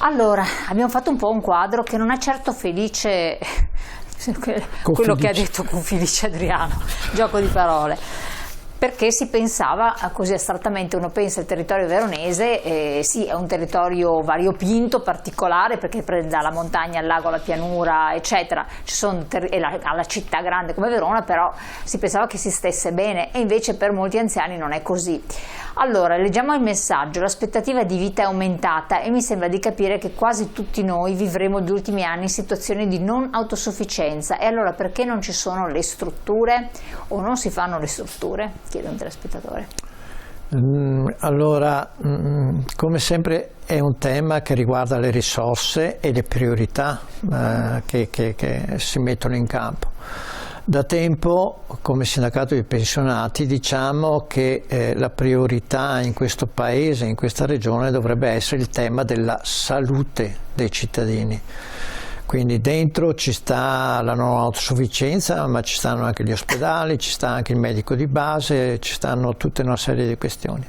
Allora, abbiamo fatto un po' un quadro che non è certo felice, quello che ha detto con Felice Adriano, gioco di parole, perché si pensava, così astrattamente uno pensa al territorio veronese, sì, è un territorio variopinto, particolare, perché prende dalla montagna al lago, alla pianura, eccetera, alla città grande come Verona, però si pensava che si stesse bene, e invece per molti anziani non è così. Allora, leggiamo il messaggio: l'aspettativa di vita è aumentata e mi sembra di capire che quasi tutti noi vivremo gli ultimi anni in situazioni di non autosufficienza. E allora perché non ci sono le strutture o non si fanno le strutture? Chiede un telespettatore. Allora, come sempre è un tema che riguarda le risorse e le priorità che si mettono in campo. Da tempo, come sindacato di pensionati, diciamo che la priorità in questo paese, in questa regione, dovrebbe essere il tema della salute dei cittadini. Quindi dentro ci sta la non autosufficienza, ma ci stanno anche gli ospedali, ci sta anche il medico di base, ci stanno tutta una serie di questioni.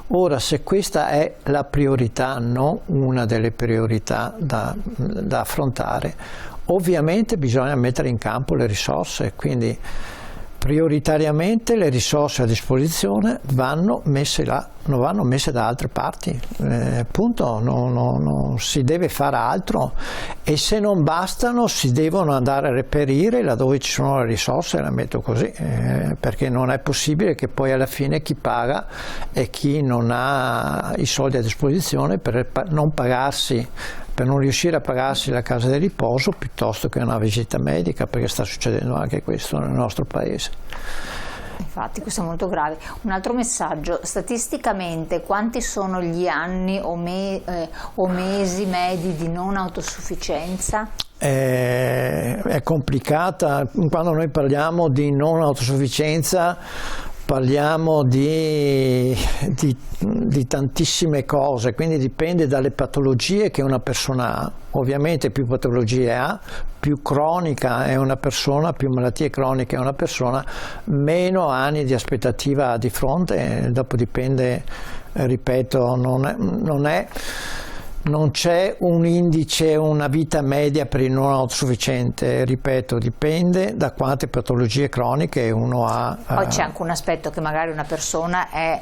Ora, se questa è la priorità, non una delle priorità da affrontare, ovviamente bisogna mettere in campo le risorse, quindi prioritariamente le risorse a disposizione vanno messe là, non vanno messe da altre parti, punto, non si deve fare altro, e se non bastano si devono andare a reperire laddove ci sono le risorse, la metto così, perché non è possibile che poi alla fine chi paga è chi non ha i soldi a disposizione per non riuscire a pagarsi la casa di riposo piuttosto che una visita medica, perché sta succedendo anche questo nel nostro paese. Infatti questo è molto grave. Un altro messaggio: statisticamente quanti sono gli anni o mesi medi di non autosufficienza? È complicata. Quando noi parliamo di non autosufficienza parliamo di tantissime cose, quindi dipende dalle patologie che una persona ha. Ovviamente più patologie ha, più cronica è una persona, più malattie croniche è una persona, meno anni di aspettativa ha di fronte. Dopo dipende, ripeto, non c'è un indice, una vita media per il non autosufficiente, ripeto, dipende da quante patologie croniche uno ha. Poi c'è anche un aspetto che magari una persona è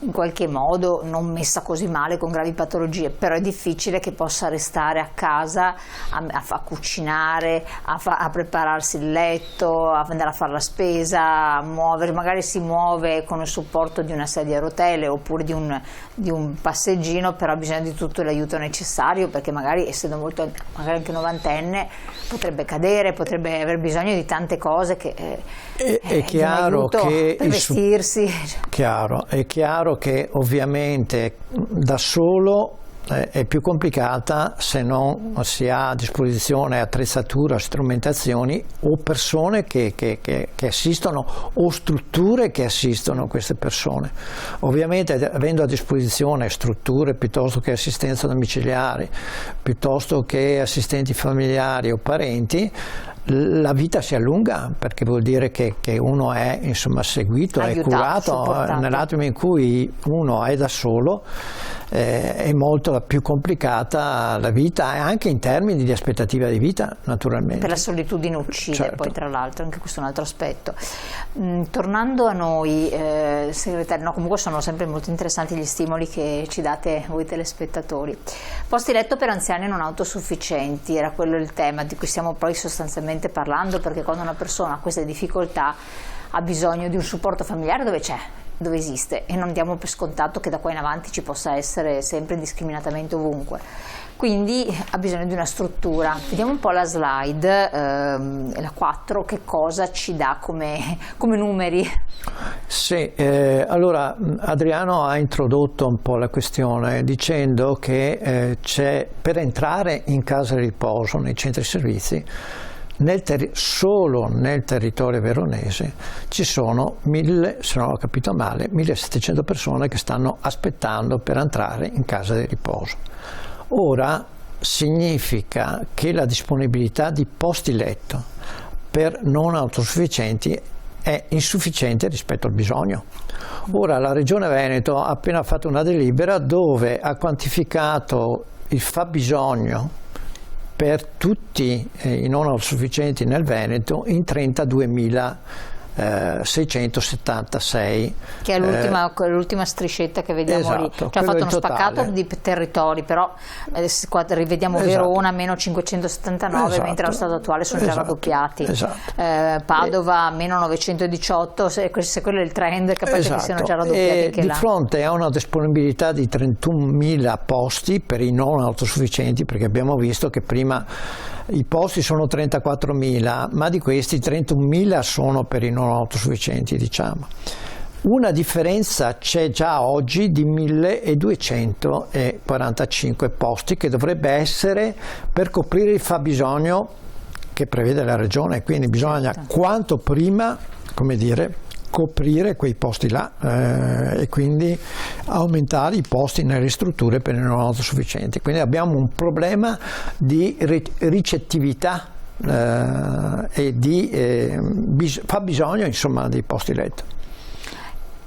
in qualche modo non messa così male con gravi patologie, però è difficile che possa restare a casa a cucinare, a prepararsi il letto, a andare a fare la spesa, a muovere, magari si muove con il supporto di una sedia a rotelle oppure di un passeggino, però ha bisogno di tutto l'aiuto necessario, perché magari essendo magari anche novantenne potrebbe cadere, potrebbe aver bisogno di tante cose è chiaro che per vestirsi. È chiaro che ovviamente da solo è più complicata se non si ha a disposizione attrezzatura, strumentazioni o persone che assistono o strutture che assistono queste persone. Ovviamente avendo a disposizione strutture piuttosto che assistenza domiciliare, piuttosto che assistenti familiari o parenti, la vita si allunga, perché vuol dire che uno è seguito, è curato. Nell'attimo in cui uno è da solo è molto più complicata la vita, anche in termini di aspettativa di vita, naturalmente. Per la solitudine uccide, certo. Poi tra l'altro, anche questo è un altro aspetto. Tornando a noi, segretario, comunque sono sempre molto interessanti gli stimoli che ci date voi telespettatori. Posti letto per anziani non autosufficienti, era quello il tema di cui stiamo poi sostanzialmente parlando, perché quando una persona ha queste difficoltà ha bisogno di un supporto familiare dove esiste, e non diamo per scontato che da qua in avanti ci possa essere sempre indiscriminatamente ovunque. Quindi ha bisogno di una struttura. Vediamo un po' la slide, la 4, che cosa ci dà come numeri? Sì, allora Adriano ha introdotto un po' la questione dicendo che per entrare in casa di riposo, nei centri servizi, solo nel territorio veronese ci sono se non ho capito male, 1700 persone che stanno aspettando per entrare in casa di riposo. Ora significa che la disponibilità di posti letto per non autosufficienti è insufficiente rispetto al bisogno. Ora la Regione Veneto ha appena fatto una delibera dove ha quantificato il fabbisogno per tutti i non autosufficienti nel Veneto in 32.676, che è l'ultima striscetta che vediamo, esatto, lì, cioè ha fatto uno spaccato di territori, però qua rivediamo Verona meno 579, esatto, mentre allo stato attuale sono già raddoppiati, esatto. Padova meno 918, se quello è il trend, capace che siano già raddoppiati anche di là. Fronte a una disponibilità di 31.000 posti per i non autosufficienti, perché abbiamo visto che prima i posti sono 34.000, ma di questi 31.000 sono per i non autosufficienti, diciamo. Una differenza c'è già oggi di 1.245 posti che dovrebbe essere per coprire il fabbisogno che prevede la Regione, quindi bisogna quanto prima, come dire, coprire quei posti là e quindi aumentare i posti nelle strutture per i non autosufficienti. Quindi abbiamo un problema di ricettività e di fabbisogno, insomma, di posti letto.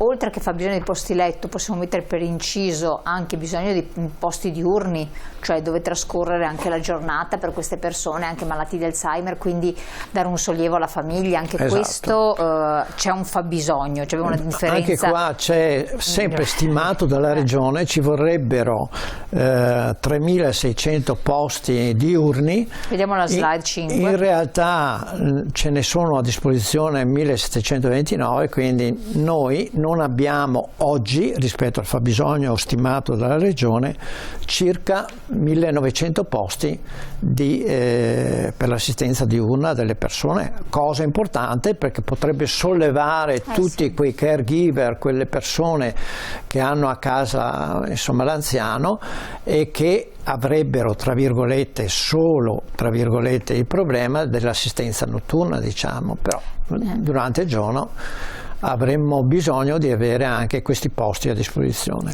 Oltre che fabbisogno di posti letto, possiamo mettere per inciso anche bisogno di posti diurni, cioè dove trascorrere anche la giornata per queste persone, anche malati di Alzheimer, quindi dare un sollievo alla famiglia, anche questo c'è un fabbisogno, c'è una differenza. Anche qua c'è sempre stimato dalla Regione, ci vorrebbero 3.600 posti diurni. Vediamo la slide 5. In realtà ce ne sono a disposizione 1.729, quindi noi non abbiamo oggi, rispetto al fabbisogno stimato dalla Regione, circa 1.900 posti per l'assistenza diurna delle persone, cosa importante perché potrebbe sollevare tutti quei caregiver, quelle persone che hanno a casa, insomma, l'anziano e che avrebbero, tra virgolette, solo tra virgolette, il problema dell'assistenza notturna, diciamo, però durante il giorno avremmo bisogno di avere anche questi posti a disposizione.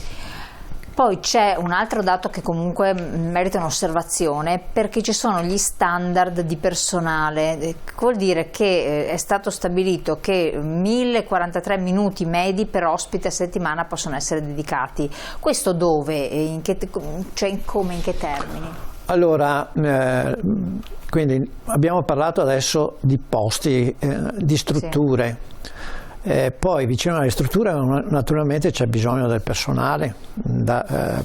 Poi c'è un altro dato che comunque merita un'osservazione, perché ci sono gli standard di personale, vuol dire che è stato stabilito che 1.043 minuti medi per ospite a settimana possono essere dedicati. Questo dove? In che termini? Allora, quindi abbiamo parlato adesso di posti, di strutture. Sì. Poi vicino alle strutture naturalmente c'è bisogno del personale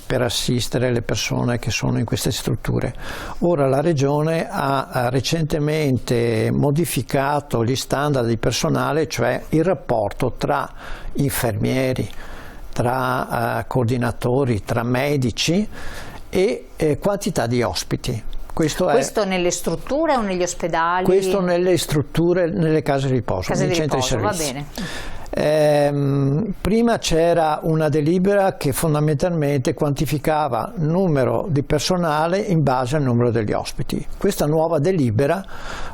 per assistere le persone che sono in queste strutture. Ora la Regione ha recentemente modificato gli standard di personale, cioè il rapporto tra infermieri, tra coordinatori, tra medici e quantità di ospiti. Questo nelle strutture o negli ospedali? Questo nelle strutture, nelle case di riposo, nei centri di servizio. Va bene. Prima c'era una delibera che fondamentalmente quantificava il numero di personale in base al numero degli ospiti. Questa nuova delibera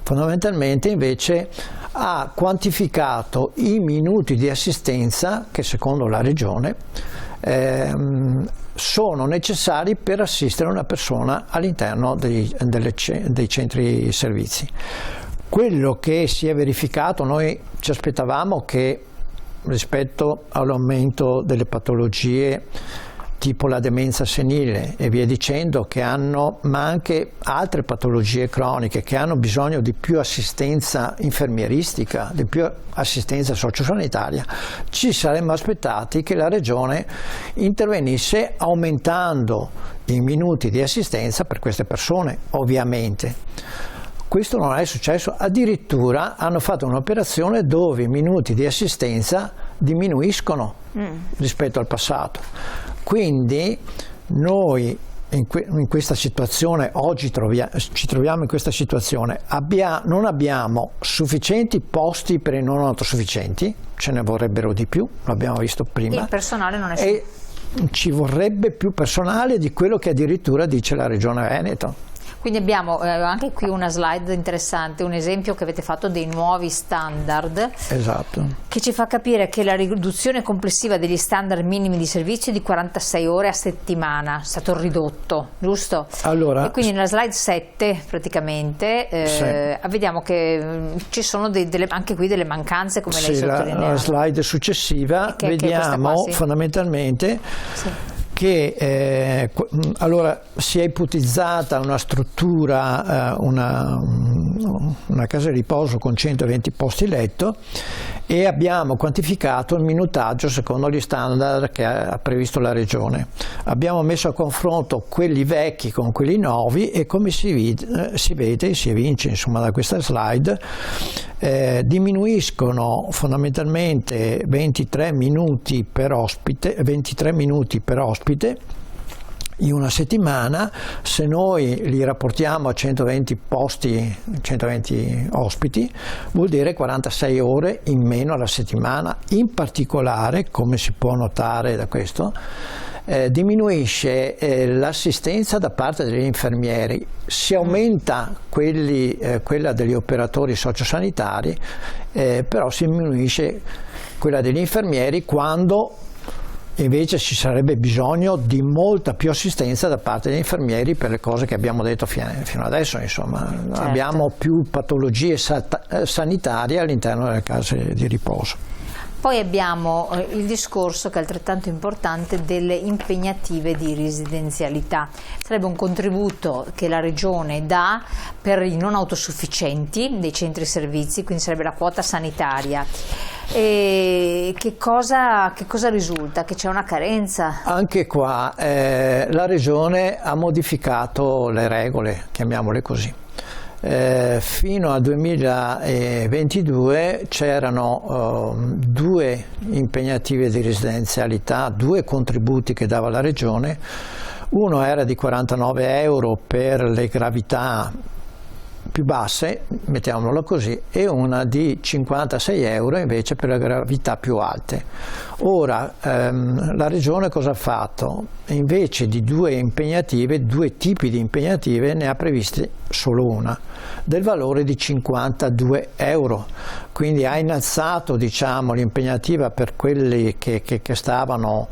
fondamentalmente invece ha quantificato i minuti di assistenza che secondo la Regione sono necessari per assistere una persona all'interno dei centri servizi. Quello che si è verificato, noi ci aspettavamo che rispetto all'aumento delle patologie tipo la demenza senile e via dicendo, ma anche altre patologie croniche che hanno bisogno di più assistenza infermieristica, di più assistenza sociosanitaria, ci saremmo aspettati che la Regione intervenisse aumentando i minuti di assistenza per queste persone, ovviamente. Questo non è successo, addirittura hanno fatto un'operazione dove i minuti di assistenza diminuiscono rispetto al passato. Quindi noi in questa situazione, oggi ci troviamo in questa situazione, non abbiamo sufficienti posti per i non autosufficienti, ce ne vorrebbero di più, l'abbiamo visto prima. Il personale non è e ci vorrebbe più personale di quello che addirittura dice la Regione Veneto. Quindi abbiamo anche qui una slide interessante, un esempio che avete fatto dei nuovi standard, esatto, che ci fa capire che la riduzione complessiva degli standard minimi di servizio è di 46 ore a settimana, è stato ridotto, giusto? Allora, e quindi nella slide 7 praticamente vediamo che ci sono anche qui delle mancanze, come lei sottolineava. La slide successiva vediamo fondamentalmente che allora si è ipotizzata una struttura, una casa di riposo con 120 posti letto, e abbiamo quantificato il minutaggio secondo gli standard che ha previsto la Regione. Abbiamo messo a confronto quelli vecchi con quelli nuovi e, come si vede, si evince insomma da questa slide, diminuiscono fondamentalmente 23 minuti per ospite in una settimana. Se noi li rapportiamo a 120 posti, 120 ospiti, vuol dire 46 ore in meno alla settimana. In particolare, come si può notare da questo, diminuisce l'assistenza da parte degli infermieri, si aumenta quella degli operatori sociosanitari, però si diminuisce quella degli infermieri, quando invece ci sarebbe bisogno di molta più assistenza da parte degli infermieri per le cose che abbiamo detto fino adesso, insomma. Certo. Abbiamo più patologie sanitarie all'interno delle case di riposo. Poi abbiamo il discorso, che è altrettanto importante, delle impegnative di residenzialità. Sarebbe un contributo che la Regione dà per i non autosufficienti dei centri servizi, quindi sarebbe la quota sanitaria. E che cosa risulta? Che c'è una carenza? Anche qua la Regione ha modificato le regole, chiamiamole così. Fino al 2022 c'erano 2 impegnative di residenzialità, 2 contributi che dava la Regione. Uno era di 49 euro per le gravità più basse, mettiamolo così, e una di 56 euro invece per le gravità più alte. Ora la Regione cosa ha fatto? Invece di 2 impegnative, 2 tipi di impegnative, ne ha previste solo una, del valore di 52 euro. Quindi ha innalzato, diciamo, l'impegnativa per quelli che stavano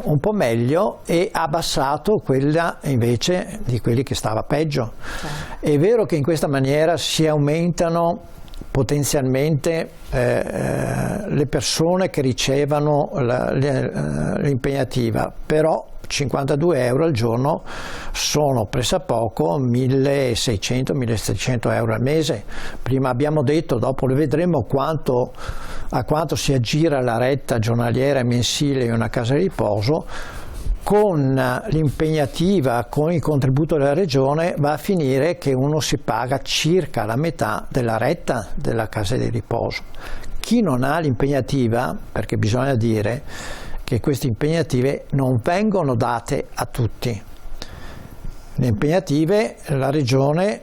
un po' meglio, e ha abbassato quella invece di quelli che stava peggio. È vero che in questa maniera si aumentano potenzialmente le persone che ricevono l'impegnativa, però 52 euro al giorno sono pressappoco 1.600-1.700 euro al mese. Prima abbiamo detto, dopo lo vedremo, a quanto si aggira la retta giornaliera e mensile in una casa di riposo. Con l'impegnativa, con il contributo della Regione, va a finire che uno si paga circa la metà della retta della casa di riposo. Chi non ha l'impegnativa, perché bisogna dire che queste impegnative non vengono date a tutti. Le impegnative, la Regione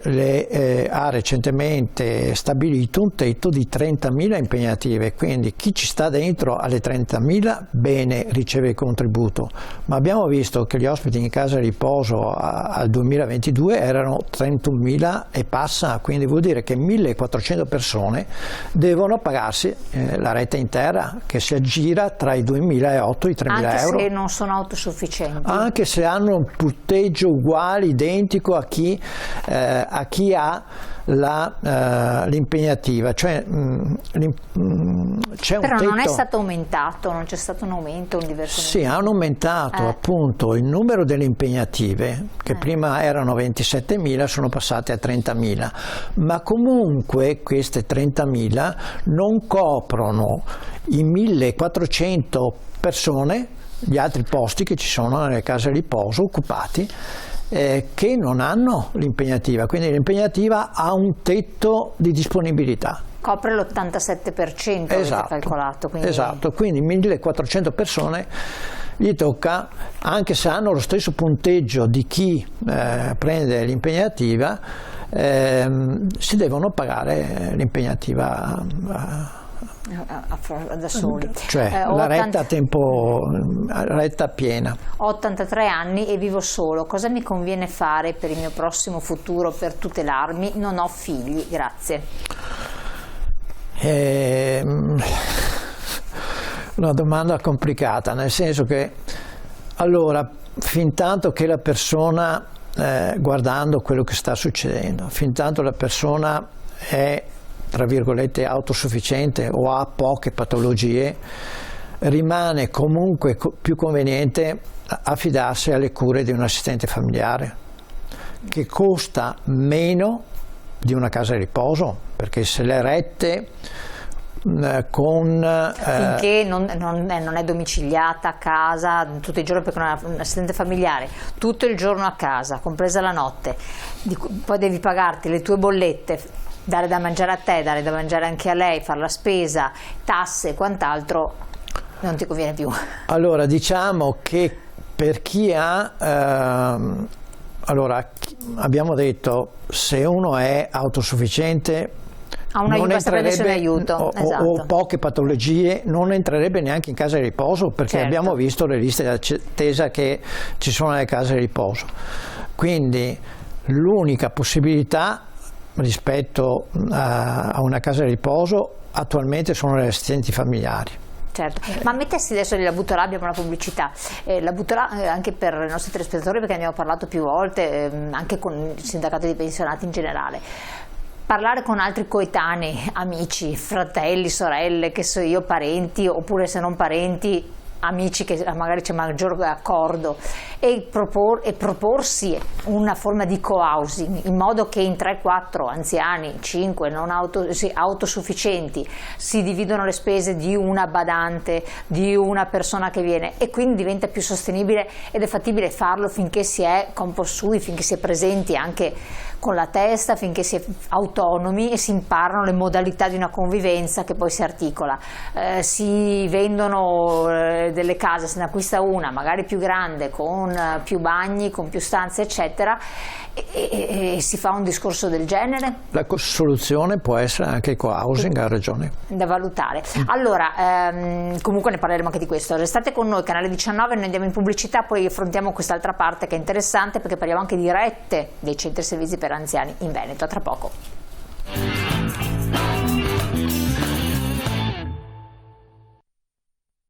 ha recentemente stabilito un tetto di 30.000 impegnative, quindi chi ci sta dentro alle 30.000 bene, riceve il contributo, ma abbiamo visto che gli ospiti in casa di riposo al 2022 erano 31.000 e passa, quindi vuol dire che 1.400 persone devono pagarsi la retta intera, che si aggira tra i 2.000 e i 3.000 euro. Anche se non sono autosufficienti. Anche se hanno un punteggio uguale, identico a chi ha l'impegnativa, cioè c'è un però tetto. Non è stato aumentato, non c'è stato un aumento, un diverso. Sì, hanno aumentato appunto il numero delle impegnative, che prima erano 27.000, sono passate a 30.000, ma comunque queste 30.000 non coprono i 1.400 persone, gli altri posti che ci sono nelle case di riposo occupati, che non hanno l'impegnativa, quindi l'impegnativa ha un tetto di disponibilità. Copre l'87%, esatto, calcolato. Quindi... Esatto, quindi 1.400 persone gli tocca, anche se hanno lo stesso punteggio di chi prende l'impegnativa, si devono pagare l'impegnativa da soli. Cioè la retta piena. Ho 83 anni e vivo solo. Cosa mi conviene fare per il mio prossimo futuro per tutelarmi? Non ho figli, grazie. Una domanda complicata, nel senso che, allora, fin tanto che la persona, guardando quello che sta succedendo, fin tanto la persona è, tra virgolette, autosufficiente o ha poche patologie, rimane comunque più conveniente affidarsi alle cure di un assistente familiare, che costa meno di una casa di riposo, perché se le rette finché non è domiciliata a casa tutto il giorno, perché un assistente familiare tutto il giorno a casa, compresa la notte, poi devi pagarti le tue bollette, dare da mangiare a te, dare da mangiare anche a lei, fare la spesa, tasse e quant'altro, non ti conviene più. Allora, diciamo che per chi ha allora abbiamo detto, se uno è autosufficiente non entrerebbe, o poche patologie, non entrerebbe neanche in casa di riposo, perché abbiamo visto le liste d'attesa che ci sono nelle case di riposo. Quindi l'unica possibilità rispetto a una casa di riposo attualmente sono gli assistenti familiari. Certo, ma mettessi adesso la butto là, abbiamo una pubblicità, la butto là anche per i nostri telespettatori, perché ne abbiamo parlato più volte, anche con il sindacato dei pensionati in generale. Parlare con altri coetanei, amici, fratelli, sorelle, che so io, parenti, oppure se non parenti, amici che magari c'è maggior accordo, e proporsi una forma di co-housing, in modo che in 3-4 anziani, 5 autosufficienti si dividono le spese di una badante, di una persona che viene, e quindi diventa più sostenibile ed è fattibile farlo finché si è compossui, finché si è presenti anche con la testa, finché si è autonomi e si imparano le modalità di una convivenza che poi si articola. Si vendono delle case, se ne acquista una magari più grande, con più bagni, con più stanze eccetera, e si fa un discorso del genere. La soluzione può essere anche il co-housing, ha ragione. Da valutare. Allora, comunque ne parleremo anche di questo. Restate con noi, canale 19, noi andiamo in pubblicità, poi affrontiamo quest'altra parte che è interessante, perché parliamo anche di rette dei centri servizi per anziani in Veneto. A tra poco.